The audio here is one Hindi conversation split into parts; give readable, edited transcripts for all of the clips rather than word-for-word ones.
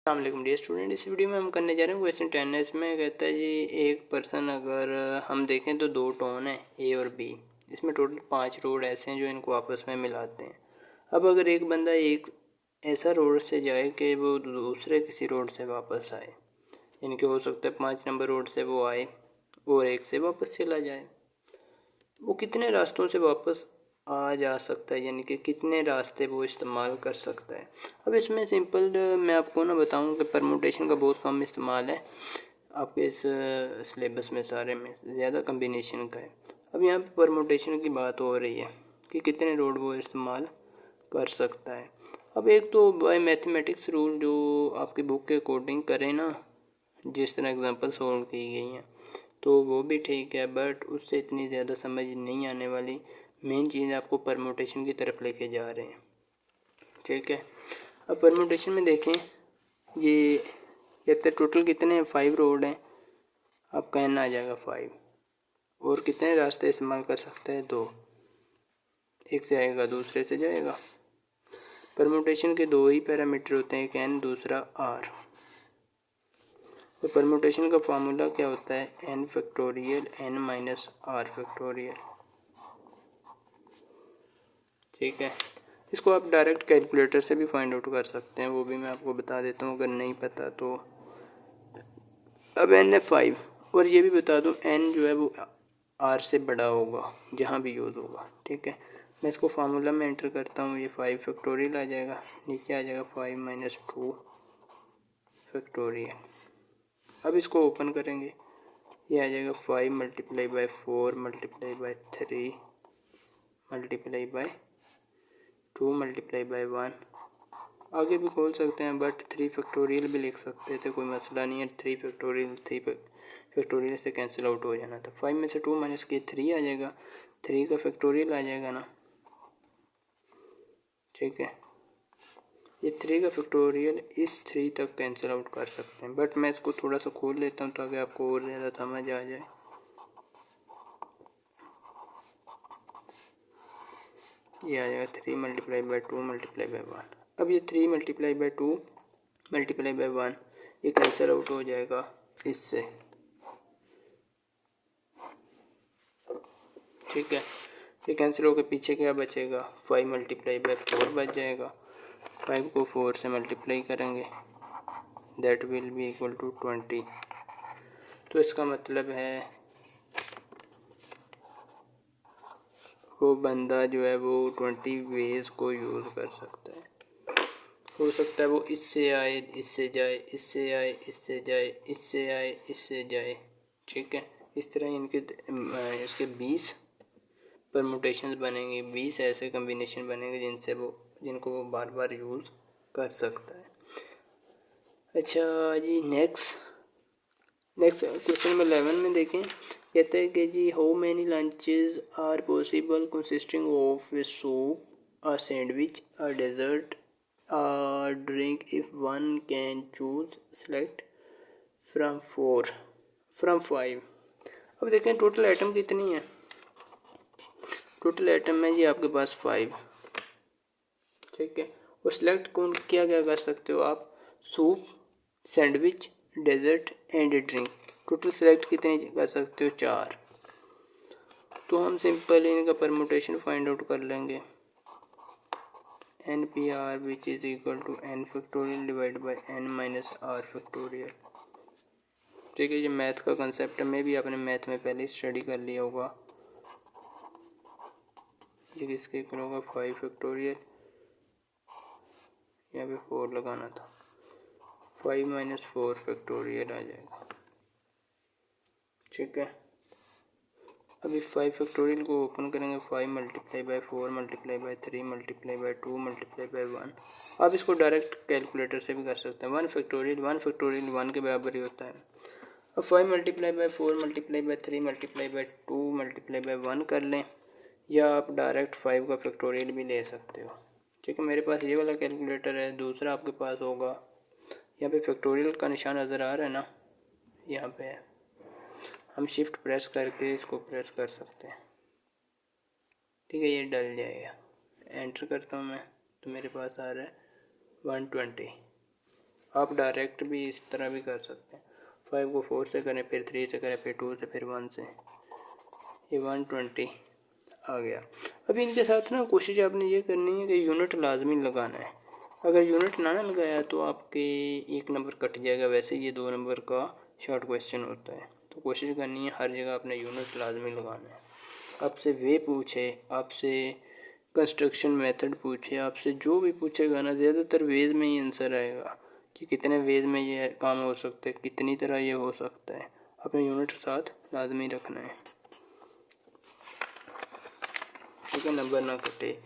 अस्सलाम डियर स्टूडेंट, इस वीडियो में हम करने जा रहे हैं क्वेश्चन 10। इसमें कहता है जी एक पर्सन, अगर हम देखें तो दो टोन है ए और बी। इसमें टोटल 5 रोड ऐसे हैं जो इनको आपस में मिलाते हैं। अब अगर एक बंदा एक ऐसा रोड से जाए कि वो दूसरे किसी रोड से वापस आए, इनके हो सकता है 5 नंबर रोड से वो आए और एक से वापस चला जाए, वो कितने रास्तों से वापस आ जा सकता है, यानी कि कितने रास्ते वो इस्तेमाल कर सकता है। अब इसमें सिंपल मैं आपको ना बताऊं कि परमुटेशन का बहुत कम इस्तेमाल है आपके इस सिलेबस में, सारे में ज़्यादा कम्बिनेशन का है। अब यहाँ पे परमुटेशन की बात हो रही है कि कितने रोड वो इस्तेमाल कर सकता है। अब एक तो बाय मैथमेटिक्स रूल जो आपकी बुक के अकॉर्डिंग करें ना, जिस तरह एग्जांपल सॉल्व की गई हैं, तो वो भी ठीक है, बट उससे इतनी ज़्यादा समझ नहीं आने वाली। मेन चीज़ आपको परमुटेशन की तरफ लेके जा रहे हैं, ठीक है। अब परमुटेशन में देखें, ये कहते हैं टोटल कितने हैं, 5 रोड हैं। आपका एन आ जाएगा 5, और कितने रास्ते इस्तेमाल कर सकते हैं, 2। एक से आएगा दूसरे से जाएगा। परमुटेशन के 2 ही पैरामीटर होते हैं, एक एन दूसरा आर। तो परमुटेशन का फार्मूला क्या होता है, N factorial N minus R factorial, ठीक है। इसको आप डायरेक्ट कैलकुलेटर से भी फाइंड आउट कर सकते हैं, वो भी मैं आपको बता देता हूँ अगर नहीं पता तो। अब एन है 5, और ये भी बता दूँ एन जो है वो आर से बड़ा होगा जहाँ भी यूज़ होगा, ठीक है। मैं इसको फार्मूला में एंटर करता हूँ, ये 5 फैक्टोरियल आ जाएगा, नीचे आ जाएगा 5 माइनस 2 फैक्टोरियल। अब इसको ओपन करेंगे, ये आ जाएगा 5 multiply by 4 multiply by 3 multiply by 2 multiply by 1। आगे भी खोल सकते हैं, बट 3 फैक्टोरियल भी लिख सकते थे, कोई मसला नहीं है। 3 फैक्टोरियल 3 फैक्टोरियल से कैंसिल आउट हो जाना था। 5 में से 2 माइनस किए 3 आ जाएगा, 3 का फैक्टोरियल आ जाएगा ना, ठीक है। ये 3 का फैक्टोरियल इस 3 तक कैंसिल आउट कर सकते हैं, बट मैं इसको थोड़ा सा खोल लेता हूँ ताकि आपको और ज़्यादा समझ आ जाए। ये आ जाएगा 3 मल्टीप्लाई बाई 2 मल्टीप्लाई बाई 1। अब ये 3 मल्टीप्लाई बाई 2 मल्टीप्लाई बाई 1 ये कैंसिल आउट हो जाएगा इससे, ठीक है। ये कैंसिल होकर पीछे क्या बचेगा, 5 मल्टीप्लाई बाई 4 बच जाएगा। 5 को 4 से मल्टीप्लाई करेंगे, that will be equal to 20। तो इसका मतलब है वो बंदा जो है वो 20 वेज को यूज़ कर सकता है। हो सकता है वो इससे आए, इससे जाए, इससे आए, इससे जाए, इससे आए, इससे जाए, ठीक है। इस तरह इनके इसके 20 परमुटेशंस बनेंगे, 20 ऐसे कम्बिनेशन बनेंगे जिनको वो बार बार यूज़ कर सकता है। अच्छा जी, नेक्स्ट क्वेश्चन नंबर 11 में देखें, कहते हैं कि जी how many lunches are possible consisting of a soup, a sandwich, a dessert, a drink if one can choose select from 5। अब देखें टोटल आइटम कितनी है। टोटल आइटम है जी आपके पास 5, ठीक है। और सिलेक्ट कौन क्या क्या कर सकते हो आप, soup, sandwich, dessert and drink. Total select कितने कर सकते हो, 4। तो हम सिंपल इनका परमुटेशन फाइंड आउट कर लेंगे, N P R which is equal to N factorial divide by N minus R factorial, ठीक है। ये मैथ का कंसेप्ट में भी आपने मैथ में पहले स्टडी कर लिया होगा। ये किसके इक्वल होगा, 5 फैक्टोरियल, यहाँ पे 4 लगाना था, 5 माइनस 4 फैक्टोरियल आ जाएगा, ठीक है। अभी 5 फैक्टोरियल को ओपन करेंगे, 5 multiply by 4 multiply by 3 multiply by 2 multiply by 1। आप इसको डायरेक्ट कैलकुलेटर से भी कर सकते हैं। 1 फैक्टोरियल 1 के बराबर ही होता है। अब 5 multiply by 4 multiply by 3 multiply by 2 multiply by 1 कर लें, या आप डायरेक्ट 5 का फैक्टोरियल भी ले सकते हो, ठीक है। मेरे पास ये वाला कैलकुलेटर है, दूसरा आपके पास होगा। यहाँ पे फैक्टोरियल का निशान नज़र आ रहा है ना, यहाँ पे है। हम शिफ्ट प्रेस करके इसको प्रेस कर सकते हैं, ठीक है। ये डल जाएगा, एंटर करता हूँ मैं, तो मेरे पास आ रहा है 120। आप डायरेक्ट भी इस तरह भी कर सकते हैं। 5 को 4 से करें, फिर 3 से करें, फिर 2 से, फिर 1 से, ये 120 आ गया। अभी इनके साथ ना कोशिश आपने ये करनी है कि यूनिट लाजमी लगाना है। अगर यूनिट ना लगाया तो आपके 1 नंबर कट जाएगा। वैसे ये 2 नंबर का शॉर्ट क्वेश्चन होता है, तो कोशिश करनी है हर जगह अपने यूनिट लाजमी लगाना है। आपसे वे पूछे, आपसे कंस्ट्रक्शन मेथड पूछे, आपसे जो भी पूछेगा ना, ज़्यादातर वेज में ही आंसर आएगा कि कितने वेज में ये काम हो सकता है, कितनी तरह ये हो सकता है। अपने यूनिट साथ लाजमी रखना है, ठीक है, नंबर ना कटे।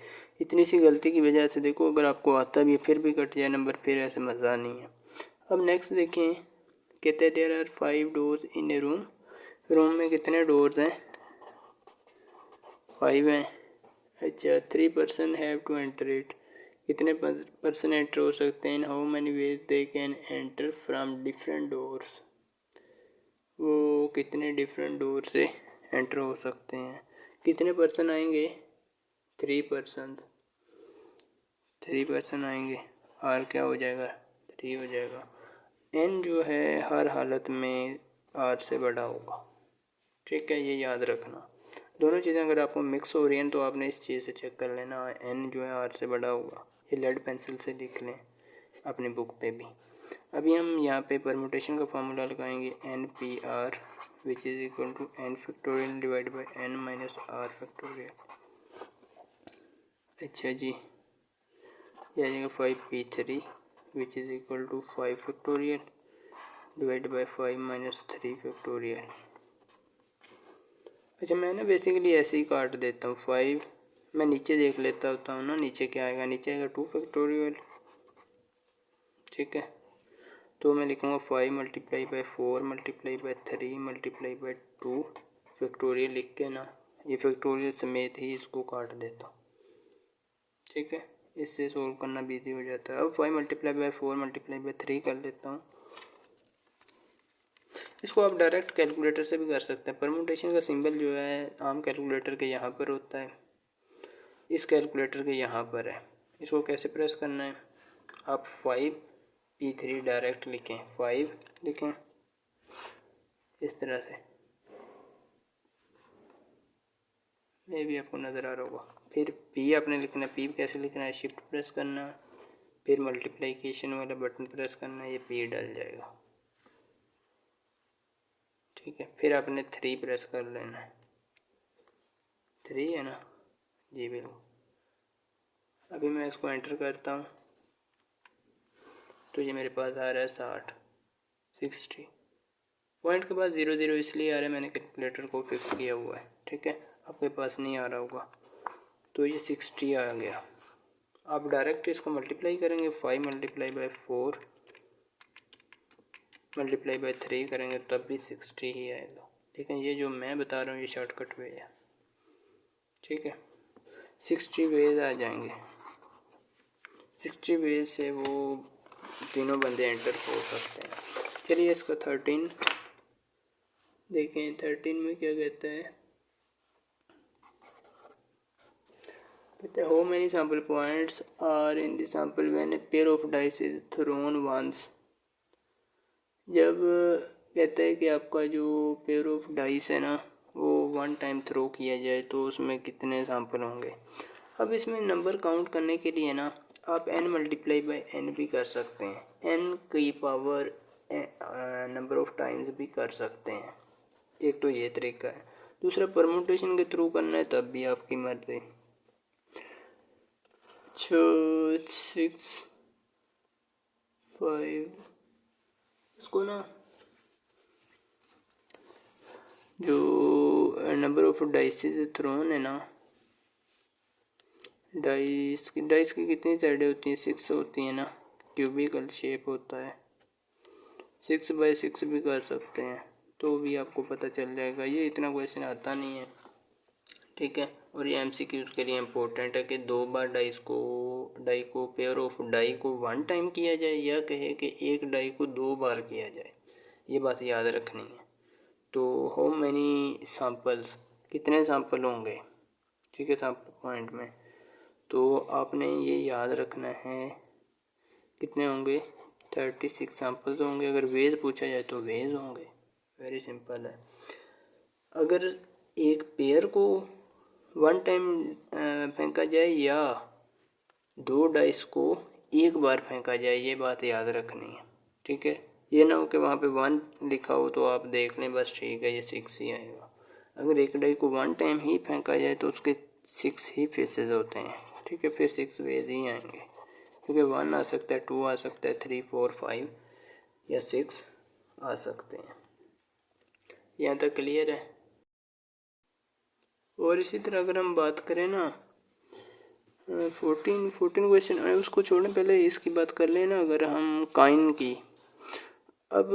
इतनी सी गलती की वजह से देखो, अगर आपको आता भी है फिर भी कट जाए नंबर, फिर ऐसे मज़ा नहीं है। अब नेक्स्ट देखें, कहते हैं there are 5 doors in a room. Room में कितने डोर्स हैं? 5 हैं। अच्छा, 3 person have to enter it. कितने पर्सन एंटर हो सकते हैं? How many ways they can enter from different doors. वो कितने डिफरेंट डोर से एंटर हो सकते हैं। कितने पर्सन आएंगे? 3 पर्सन। 3 पर्सन आएंगे। आर क्या हो जाएगा? 3 हो जाएगा। एन जो है हर हालत में आर से बड़ा होगा, ठीक है, ये याद रखना। दोनों चीज़ें अगर आपको मिक्स हो रही हैं तो आपने इस चीज़ से चेक कर लेना, एन जो है आर से बड़ा होगा। ये लेड पेंसिल से लिख लें अपनी बुक पे भी। अभी हम यहाँ पे परमुटेशन का फार्मूला लगाएंगे, N P R which is equal to N factorial divide by N minus R factorial. अच्छा जी, ये आ जाएगा 5p3 which is equal to 5 factorial divide by 5 minus 3 factorial. अच्छा, मैं ना बेसिकली ऐसे ही काट देता हूँ। 5 मैं नीचे देख लेता होता हूँ ना, नीचे क्या आएगा? नीचे आएगा 2 फैक्टोरियल, ठीक है। तो मैं लिखूँगा 5 multiply by 4 multiply by 3 multiply by 2 factorial लिख के ना, ये फैक्टोरियल समेत ही इसको काट देता हूँ, ठीक है। इससे सोल्व करना भी ईजी हो जाता है। अब 5 मल्टीप्लाई बाई 4 मल्टीप्लाई बाई 3 कर लेता हूँ। इसको आप डायरेक्ट कैलकुलेटर से भी कर सकते हैं। परमुटेशन का सिंबल जो है आम कैलकुलेटर के यहाँ पर होता है, इस कैलकुलेटर के यहाँ पर है। इसको कैसे प्रेस करना है? आप 5p3 डायरेक्ट लिखें, 5 लिखें इस तरह से, ये भी आपको नज़र आ रहा होगा। फिर p आपने लिखना है। p कैसे लिखना है? शिफ्ट प्रेस करना, फिर मल्टीप्लिकेशन वाला बटन प्रेस करना, ये p डल जाएगा, ठीक है। फिर आपने 3 प्रेस कर लेना है। 3 है ना जी, बिल्कुल। अभी मैं इसको एंटर करता हूँ तो ये मेरे पास आ रहा है 60 पॉइंट के बाद 00 इसलिए आ रहा है, मैंने कैलकुलेटर को फिक्स किया हुआ है, ठीक है। आपके पास नहीं आ रहा होगा, तो ये 60 आ गया। आप डायरेक्ट इसको मल्टीप्लाई करेंगे, 5 मल्टीप्लाई बाई 4 मल्टीप्लाई बाई 3 करेंगे तब भी 60 ही आएगा, ठीक है। ये जो मैं बता रहा हूँ ये शॉर्टकट वे है, ठीक है। 60 वेज आ जाएंगे। 60 वेज से वो तीनों बंदे एंटर हो सकते हैं। चलिए इसका 13 देखें। 13 में क्या कहता है? कहते हैं how many sample points are in the sample when a pair of dice is thrown once. जब कहता है कि आपका जो पेयर ऑफ डाइस है ना वो 1 टाइम थ्रो किया जाए तो उसमें कितने सैम्पल होंगे। अब इसमें नंबर काउंट करने के लिए ना आप n मल्टीप्लाई बाई n भी कर सकते हैं, n की पावर नंबर ऑफ टाइम्स भी कर सकते हैं। एक तो ये तरीका है। दूसरा परमुटेशन के थ्रू करना है तब भी आपकी मर्जी। 6 5 इसको ना जो नंबर ऑफ डाइसेस थ्रोन है ना, डाइस की कितनी साइडें होती हैं? 6 होती हैं ना, क्यूबिकल शेप होता है। 6 बाई 6 भी कर सकते हैं तो भी आपको पता चल जाएगा। ये इतना क्वेश्चन आता नहीं है, ठीक है। और ये MCQ के लिए इम्पोर्टेंट है कि 2 बार डाई को पेयर ऑफ डाई को 1 टाइम किया जाए या कहे कि एक डाई को 2 बार किया जाए, ये बात याद रखनी है। तो हाउ मैनी सैम्पल्स, कितने सैम्पल होंगे, ठीक है, सैम्पल पॉइंट में। तो आपने ये याद रखना है कितने होंगे, 36 सैंपल्स होंगे। अगर वेज पूछा जाए तो वेज होंगे। वेरी सिंपल है। अगर एक पेयर को वन टाइम फेंका जाए या दो डाइस को एक बार फेंका जाए, ये बात याद रखनी है, ठीक है। ये ना हो कि वहाँ पे 1 लिखा हो तो आप देख लें बस ठीक है ये 6 ही आएगा। अगर एक डाई को वन टाइम ही फेंका जाए तो उसके 6 ही फेसेस होते हैं, ठीक है। फिर 6 वेज ही आएंगे, क्योंकि 1 आ सकता है, 2 आ सकता है, 3, 4, 5 या 6 आ सकते हैं। यहाँ तक क्लियर है। और इसी तरह अगर हम बात करें ना 14 क्वेश्चन है, उसको छोड़ने पहले इसकी बात कर लेना। अगर हम काइन की, अब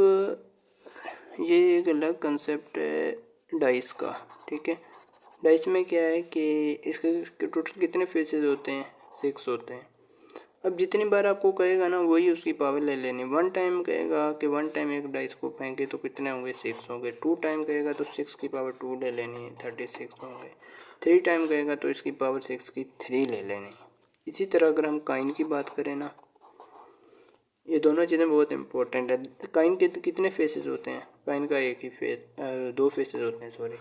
ये एक अलग कंसेप्ट है डाइस का, ठीक है। डाइस में क्या है कि इसके टोटल कितने फेसेस होते हैं, 6 होते हैं। अब जितनी बार आपको कहेगा ना वही उसकी पावर ले लेनी। 1 टाइम कहेगा कि 1 टाइम एक डाइस को फेंके तो कितने होंगे, 6 होंगे। 2 टाइम कहेगा तो 6 की पावर 2 ले लेनी है, 36 होंगे। 3 टाइम कहेगा तो इसकी पावर 6 की 3 ले लेनी। इसी तरह अगर हम काइन की बात करें ना, ये दोनों चीज़ें बहुत इंपॉर्टेंट है। काइन के कितने फेसेस होते हैं, काइन का एक ही फेस 2 फेसेस होते हैं सॉरी।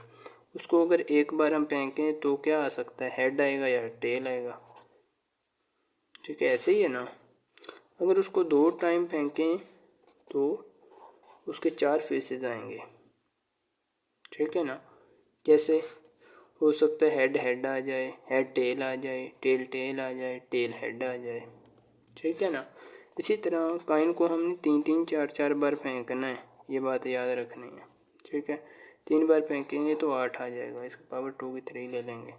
उसको अगर एक बार हम फेंकें तो क्या आ सकता है, हेड आएगा या टेल आएगा, ठीक है। ऐसे ही है ना। अगर उसको 2 टाइम फेंकें तो उसके 4 फेसेस आएंगे, ठीक है ना। कैसे हो सकता है, हेड हेड आ जाए, हेड टेल आ जाए, टेल टेल आ जाए, टेल हेड आ जाए, ठीक है ना। इसी तरह काइन को हमने 3-3, 4-4 बार फेंकना है, ये बात याद रखनी है, ठीक है। 3 बार फेंकेंगे तो 8 आ जाएगा, इसकी पावर 2 की 3 ले लेंगे।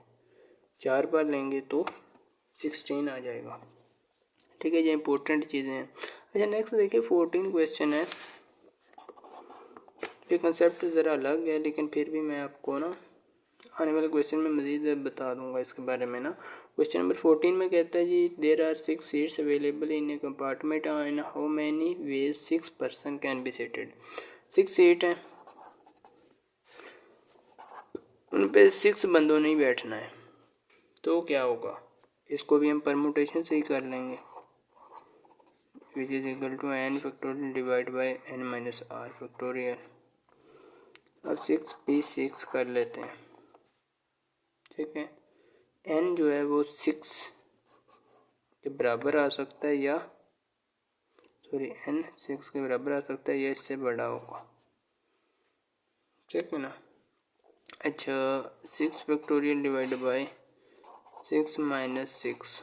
4 बार लेंगे तो 16 आ जाएगा, ठीक है। ये इंपॉर्टेंट चीज़ें हैं। अच्छा नेक्स्ट देखिए 14 क्वेश्चन है। ये कंसेप्ट ज़रा अलग है, लेकिन फिर भी मैं आपको ना आने वाले क्वेश्चन में मज़ीद बता दूंगा इसके बारे में ना। क्वेश्चन नंबर 14 में कहता है जी there are 6 seats available in a compartment in how many ways 6 person can be seated. 6 seat हैं, उन पे 6 बंदों ने ही बैठना है, तो क्या होगा। इसको भी हम परमुटेशन से ही कर लेंगे, which is equal to n factorial divide by n minus r factorial. अब 6p6 कर लेते हैं, ठीक है। n जो है वो 6 के बराबर आ सकता है या n 6 के बराबर आ सकता है या इससे बड़ा होगा, ठीक है ना। अच्छा 6 factorial divide by 6 minus 6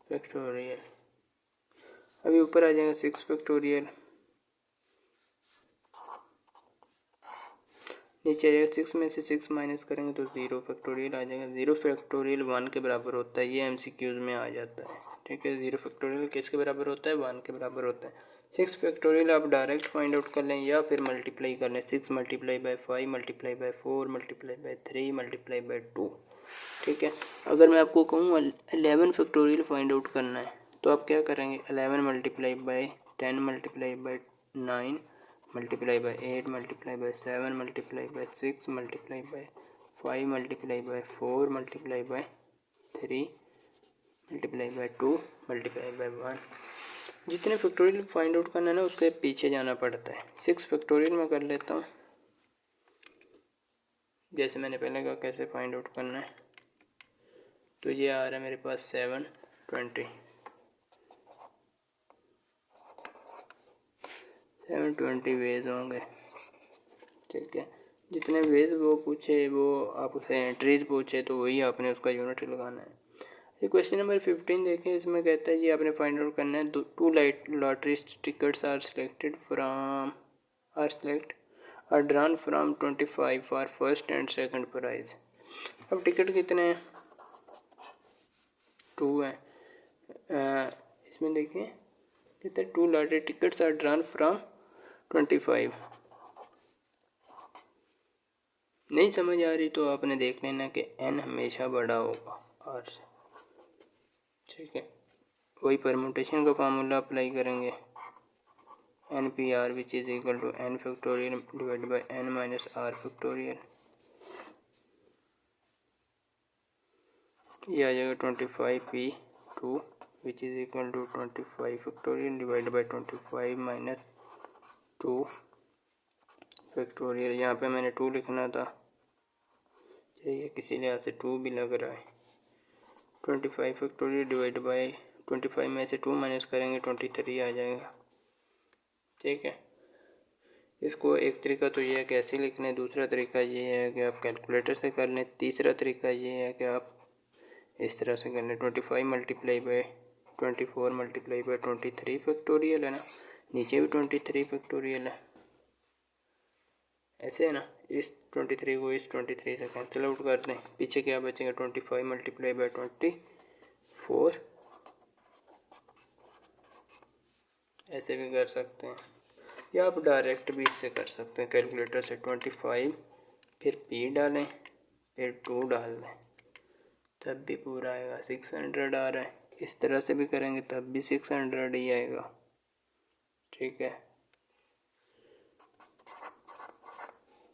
factorial. अभी ऊपर आ जाएगा 6 फैक्टोरियल, नीचे आ जाएगा 6 में से 6 माइनस करेंगे तो 0 फैक्टोरियल आ जाएगा। 0 फैक्टोरियल 1 के बराबर होता है, ये MCQs में आ जाता है, ठीक है। 0 फैक्टोरियल किसके बराबर होता है, 1 के बराबर होता है। 6 फैक्टोरियल आप डायरेक्ट फाइंड आउट कर लें या फिर मल्टीप्लाई कर लें। 6 multiply by 5 multiply by 4 multiply by 3 multiply by 2, ठीक है। अगर मैं आपको कहूँ 11 फैक्टोरियल फाइंड आउट करना है तो आप क्या करेंगे, 11 multiply by 10 multiply by 9 multiply by 8 multiply by 7 multiply by 6 multiply by 5 multiply by 4 multiply by 3 multiply by 2 multiply by 1। जितने फैक्टोरियल फाइंड आउट करना है ना उसके पीछे जाना पड़ता है। 6 फैक्टोरियल में कर लेता हूँ, जैसे मैंने पहले कहा कैसे फाइंड आउट करना है। तो ये आ रहा है मेरे पास 720 वेज होंगे, ठीक है। जितने वेज वो पूछे वो आप उसे एंट्रीज पूछे तो वही आपने उसका यूनिट लगाना है। ये क्वेश्चन नंबर 15 देखें, इसमें कहता है जी आपने फाइंड आउट करना है 2 lottery tickets are drawn from 25 for first and second prize. अब टिकट कितने हैं, 2 हैं। इसमें देखिए कहते हैं 2 lottery tickets are drawn from 25। नहीं समझ आ रही तो आपने देख लेना कि n हमेशा बड़ा होगा r से, ठीक है। वही परमुटेशन का फार्मूला अप्लाई करेंगे, NPR which is equal to n factorial divide by n minus r factorial. ये आ जाएगा 25p2 which is equal to 25 factorial divide by 25 minus 2 factorial. यहाँ पे मैंने 2 लिखना था, चलिए किसी लिहाज से 2 भी लग रहा है। 25 फैक्टोरियल डिवाइड बाई 25 में से 2 माइनस करेंगे 23 आ जाएगा। ठीक है, इसको एक तरीका तो ये है कि ऐसे लिख लें, दूसरा तरीका ये है कि आप कैलकुलेटर से कर लें, तीसरा तरीका ये है कि आप इस तरह से कर लें। 25 multiply by 24 multiply by 23 factorial है ना, नीचे भी 23 फैक्टोरियल है, ऐसे है ना। इस 23 को इस 23 से कैंसिल आउट कर दें, पीछे क्या बचेगा 25 मल्टीप्लाई बाई 24, ऐसे भी कर सकते हैं या आप डायरेक्ट भी इससे कर सकते हैं कैलकुलेटर से। 25 फिर p डालें फिर 2 डाल दें, तब भी पूरा आएगा। 600 आ रहा है, इस तरह से भी करेंगे तब भी 600 ही आएगा। ठीक है,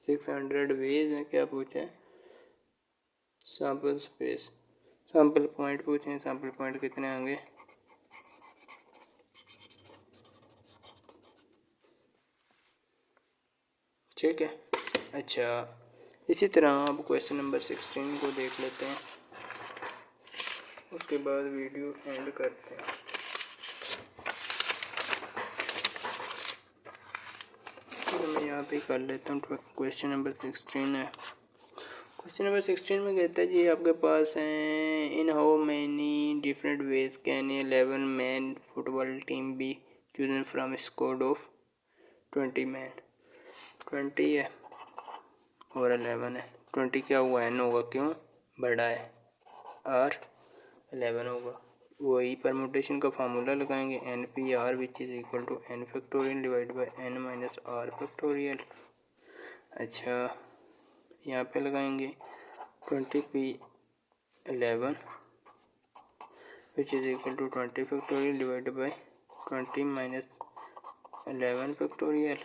600 वेज है, क्या पूछे, सैम्पल स्पेस, सैम्पल पॉइंट पूछे, सैम्पल पॉइंट कितने आएंगे। ठीक है, अच्छा इसी तरह आप क्वेश्चन नंबर 16 को देख लेते हैं, उसके बाद वीडियो एंड करते हैं। तो मैं यहाँ पे कर लेता हूँ। क्वेश्चन नंबर 16 है। क्वेश्चन नंबर 16 में कहता है जी आपके पास हैं, in how many different ways can 11 man football team be chosen from squad of 20 man. 20 है और 11 है, 20 क्या हुआ, एन होगा, क्यों बड़ा है, आर 11 होगा। वही परमुटेशन का फार्मूला लगाएंगे, N P R which is equal to N factorial divide by N minus R factorial. अच्छा यहाँ पे लगाएंगे 20p11 which is equal to 20 factorial divide by 20 minus 11 factorial.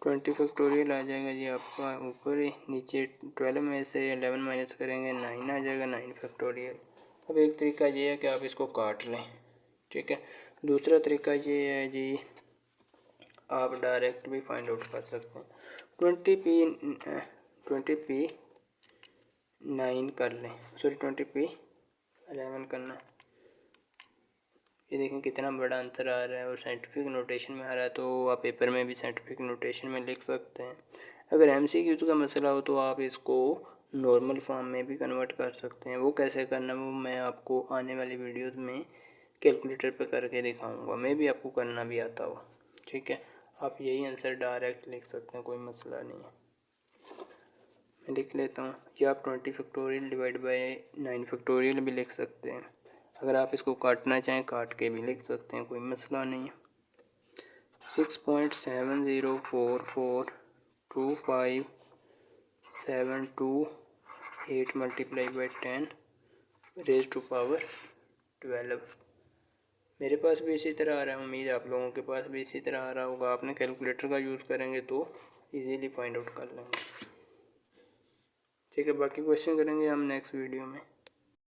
20 factorial आ जाएगा जी आपका ऊपर ही, नीचे 12 में से 11 माइनस करेंगे 9 आ जाएगा, 9 फैक्टोरियल। अब एक तरीका ये है कि आप इसको काट लें। ठीक है, दूसरा तरीका ये है जी आप डायरेक्ट भी फाइंड आउट कर सकते हैं। 20p9 कर लें, सॉरी 20p11 करना है। ये देखें कितना बड़ा आंसर आ रहा है और साइंटिफिक नोटेशन में आ रहा है, तो आप पेपर में भी साइंटिफिक नोटेशन में लिख सकते हैं। अगर एमसीक्यू का मसला हो तो आप इसको नॉर्मल फॉर्म में भी कन्वर्ट कर सकते हैं। वो कैसे करना वो मैं आपको आने वाली वीडियोस में कैलकुलेटर पे करके दिखाऊंगा, मैं भी आपको करना भी आता हो। ठीक है, आप यही आंसर डायरेक्ट लिख सकते हैं, कोई मसला नहीं है। मैं लिख लेता हूँ, या आप 20 फैक्टोरियल डिवाइड बाई 9 फैक्टोरियल भी लिख सकते हैं। अगर आप इसको काटना चाहें काट के भी लिख सकते हैं, कोई मसला नहीं है। 6.70442572 multiply by 10 raise to power 12। मेरे पास भी इसी तरह आ रहा है, उम्मीद आप लोगों के पास भी इसी तरह आ रहा होगा। आपने कैलकुलेटर का यूज़ करेंगे तो इजीली फाइंड आउट कर लेंगे। ठीक है, बाकी क्वेश्चन करेंगे हम नेक्स्ट वीडियो में।